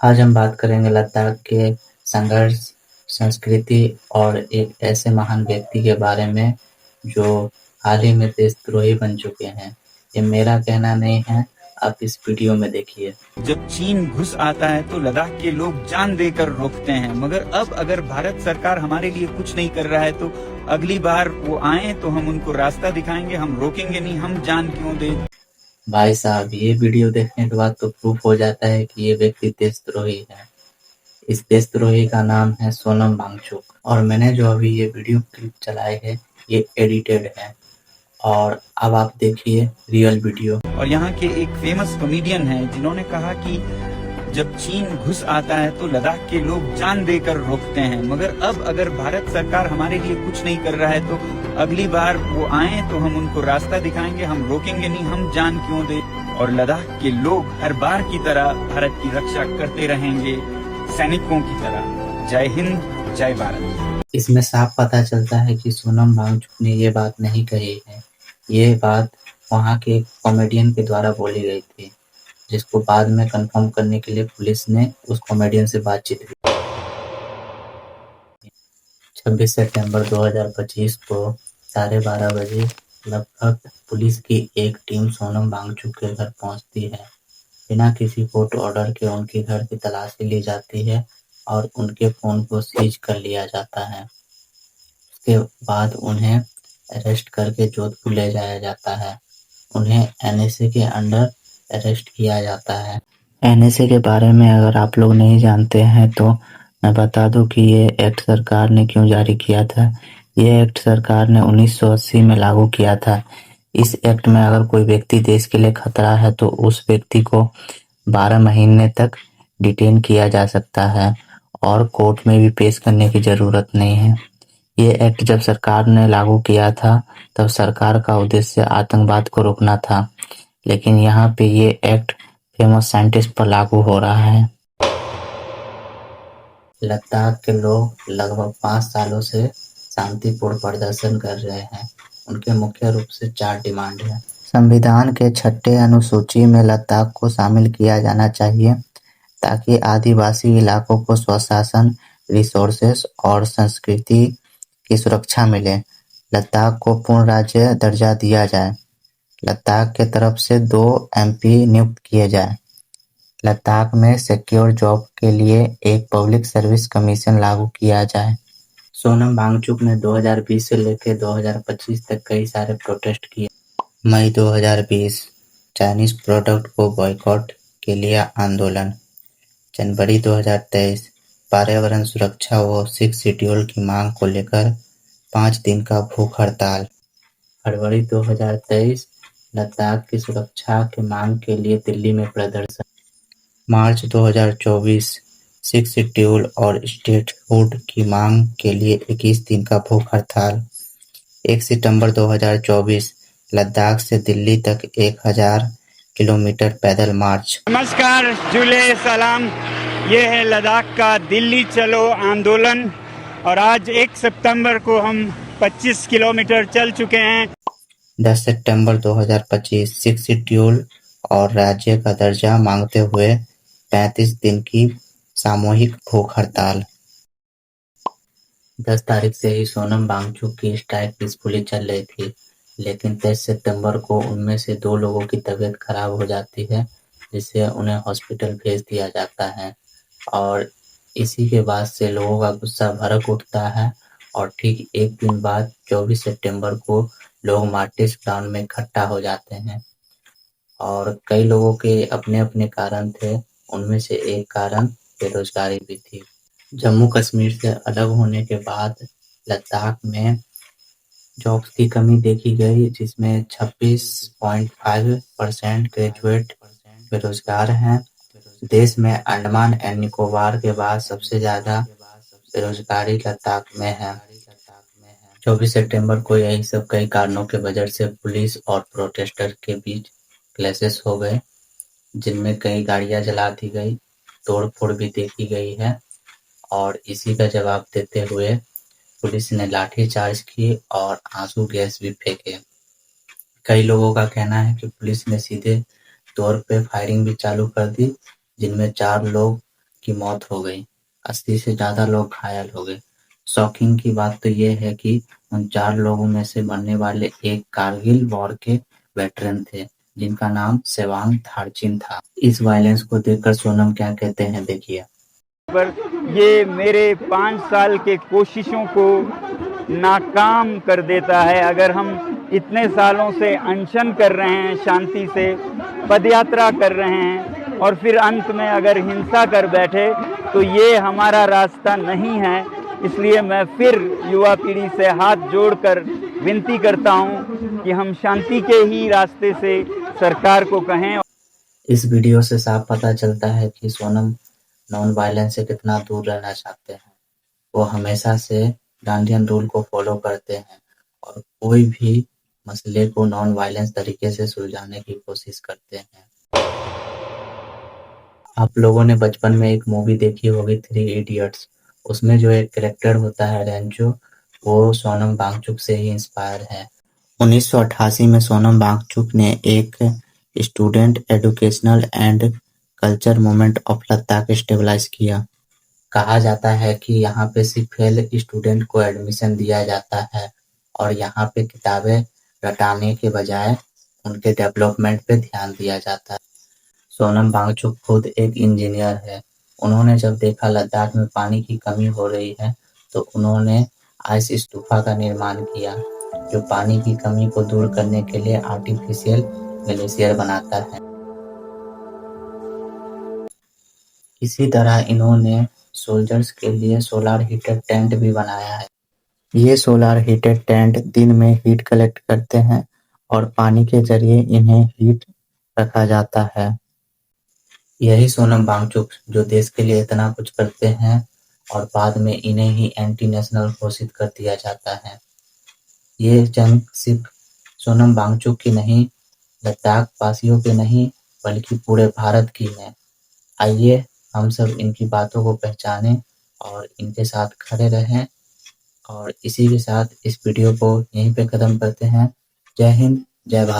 आज हम बात करेंगे लद्दाख के संघर्ष, संस्कृति और एक ऐसे महान व्यक्ति के बारे में जो हाल ही में देशद्रोही बन चुके हैं। ये मेरा कहना नहीं है, आप इस वीडियो में देखिए। जब चीन घुस आता है तो लद्दाख के लोग जान देकर रोकते हैं, मगर अब अगर भारत सरकार हमारे लिए कुछ नहीं कर रहा है तो अगली बार वो आए तो हम उनको रास्ता दिखाएंगे, हम रोकेंगे नहीं, हम जान क्यों दे। भाई साहब, ये वीडियो देखने के बाद तो प्रूफ हो जाता है कि ये व्यक्ति देशद्रोही है। इस देशद्रोही का नाम है सोनम वांगचुक और मैंने जो अभी ये वीडियो क्लिप चलाई है ये एडिटेड है और अब आप देखिए रियल वीडियो। और यहाँ के एक फेमस कॉमेडियन है जिन्होंने कहा कि जब चीन घुस आता है तो लद्दाख के लोग जान देकर रोकते हैं, मगर अब अगर भारत सरकार हमारे लिए कुछ नहीं कर रहा है तो अगली बार वो आए तो हम उनको रास्ता दिखाएंगे, हम रोकेंगे नहीं, हम जान क्यों दे। और लद्दाख के लोग हर बार की तरह भारत की रक्षा करते रहेंगे, सैनिकों की तरह। जय हिंद, जय भारत। इसमें साफ पता चलता है कि सोनम वांगचुक ने ये बात नहीं कही है। ये बात वहाँ के कॉमेडियन के द्वारा बोली गई थी, जिसको बाद में कंफर्म करने के लिए पुलिस ने उस कॉमेडियन से बातचीत की। 26 सितंबर 2025 को 12:30 बजे लगभग पुलिस की एक टीम सोनम वांगचुक के घर पहुंचती है। बिना किसी कोर्ट ऑर्डर के उनके घर की तलाशी ली जाती है और उनके फोन को सीज कर लिया जाता है। उसके बाद उन्हें अरेस्ट करके जोधपुर ले जाया जाता है। उन्हें एनएसए के अंडर अरेस्ट किया जाता है। एनएसए के बारे में अगर आप लोग नहीं जानते हैं तो मैं बता दूं कि ये एक्ट सरकार ने क्यों जारी किया था। ये एक्ट सरकार ने 1980 में लागू किया था। इस एक्ट में अगर कोई व्यक्ति देश के लिए खतरा है तो उस व्यक्ति को 12 महीने तक डिटेन किया जा सकता है और कोर्ट में भी पेश करने की जरूरत नहीं है। ये एक्ट जब सरकार ने लागू किया था तब सरकार का उद्देश्य आतंकवाद को रोकना था, लेकिन यहाँ पे ये एक्ट फेमस साइंटिस्ट पर लागू हो रहा है। लद्दाख के लोग लगभग 5 सालों से शांतिपूर्ण प्रदर्शन कर रहे हैं। उनके मुख्य रूप से 4 डिमांड है। संविधान के 6ठे अनुसूची में लद्दाख को शामिल किया जाना चाहिए ताकि आदिवासी इलाकों को स्वशासन, रिसोर्सेस और संस्कृति की सुरक्षा मिले। लद्दाख को पूर्ण राज्य दर्जा दिया जाए। लद्दाख के तरफ से 2 एमपी नियुक्त किए जाए। लद्दाख में सिक्योर जॉब के लिए एक पब्लिक सर्विस कमीशन लागू किया जाए। सोनम वांगचुक ने 2020 से लेकर 2025 तक कई सारे प्रोटेस्ट किए। मई 2020 चाइनीज प्रोडक्ट को बॉयकॉट के लिए आंदोलन। जनवरी 2023 पर्यावरण सुरक्षा व 6 शेड्यूल की मांग को लेकर 5 दिन का भूख हड़ताल। फरवरी 2023 लद्दाख की सुरक्षा की मांग के लिए दिल्ली में प्रदर्शन। मार्च 2024 6 शेड्यूल और स्टेटहुड की मांग के लिए 21 दिन का भूख हड़ताल। 1 सितंबर 2024 लद्दाख से दिल्ली तक 1000 किलोमीटर पैदल मार्च। नमस्कार, जुले सलाम। ये है लद्दाख का दिल्ली चलो आंदोलन और आज 1 सितंबर को हम 25 किलोमीटर चल चुके हैं। 10 सितंबर 2025 6 शेड्यूल और राज्य का दर्जा मांगते हुए 35 दिन की सामूहिक भूख हड़ताल। 10 तारीख से ही सोनम वांगचुक की स्ट्राइक पीसफुली चल रही थी, लेकिन 23 सितंबर को उनमें से 2 लोगों की तबीयत खराब हो जाती है, जिससे उन्हें हॉस्पिटल भेज दिया जाता है और इसी के बाद से लोगों का गुस्सा भड़क उठता है और ठीक एक दिन बाद 24 सितंबर को लोग मार्टिस ग्राउंड में इकट्ठा हो जाते हैं और कई लोगों के अपने-अपने कारण थे। उनमें से एक कारण बेरोजगारी भी थी। जम्मू कश्मीर से अलग होने के बाद लद्दाख में जॉब्स की कमी देखी गई, जिसमें 26.5% ग्रेजुएट बेरोजगार हैं। देश में अंडमान एंड निकोबार के बाद सबसे ज्यादा बेरोजगारी लद्दाख में है। 24 सितंबर को यही सब कई कारणों के वजह से पुलिस और प्रोटेस्टर के बीच क्लैशेस हो गए, जिनमें कई गाड़ियां जला दी गई, तोड़-फोड़ भी देखी गई है और इसी का जवाब देते हुए पुलिस ने लाठीचार्ज की और आंसू गैस भी फेंके। कई लोगों का कहना है कि पुलिस ने सीधे तौर पे फायरिंग भी चालू कर दी, जिनमें 4 लोग की मौत हो गई। 80 से ज्यादा लोग घायल हो गए। शॉकिंग की बात तो ये है कि उन 4 लोगों में से मरने वाले एक कारगिल वॉर के वेटरन थे, जिनका नाम सेवांग थारचिन था। इस वायलेंस को देखकर सोनम क्या कहते हैं, देखिए। पर ये मेरे 5 साल के कोशिशों को नाकाम कर देता है। अगर हम इतने सालों से अनशन कर रहे हैं, शांति से पदयात्रा कर रहे हैं और फिर अंत में अगर हिंसा कर बैठे तो ये हमारा रास्ता नहीं है। इसलिए मैं फिर युवा पीढ़ी से हाथ जोड़कर विनती करता हूं कि हम शांति के ही रास्ते से सरकार को कहें। इस वीडियो से साफ पता चलता है कि सोनम नॉन वायलेंस से कितना दूर रहना चाहते हैं। वो हमेशा से गांधीयन रूल को फॉलो करते हैं और कोई भी मसले को नॉन वायलेंस तरीके से सुलझाने की कोशिश करते हैं। आप लोगों ने बचपन में एक मूवी देखी होगी, 3 इडियट्स। उसमें जो एक कैरेक्टर होता है रेंचो, वो सोनम वांगचुक से ही इंस्पायर है। 1988 में सोनम वांगचुक ने एक student educational and culture movement of Ladakh stabilize किया। कहा जाता है कि यहाँ पे सिर्फ फेल स्टूडेंट को एडमिशन दिया जाता है और यहाँ पे किताबें रटाने के बजाय उनके डेवलपमेंट पे ध्यान दिया जाता है। सोनम वांगचुक खुद एक इंजीनियर है। उन्होंने जब देखा लद्दाख में पानी की कमी हो रही है तो उन्होंने आइस स्तूपा का निर्माण किया, जो पानी की कमी को दूर करने के लिए आर्टिफिशियल ग्लेशियर बनाता है। इसी तरह इन्होंने सोल्जर्स के लिए सोलर हीटेड टेंट भी बनाया है। ये सोलर हीटेड टेंट दिन में हीट कलेक्ट करते हैं और पानी के जरिए इन्हें हीट रखा जाता है। यही सोनम वांगचुक जो देश के लिए इतना कुछ करते हैं और बाद में इन्हें ही एंटी नेशनल घोषित कर दिया जाता है। ये जंग सिर्फ सोनम वांगचुक की नहीं, लद्दाख वासियों की नहीं, बल्कि पूरे भारत की है। आइए हम सब इनकी बातों को पहचानें और इनके साथ खड़े रहें। और इसी के साथ इस वीडियो को यहीं पे खत्म करते हैं। जय हिंद, जय भारत।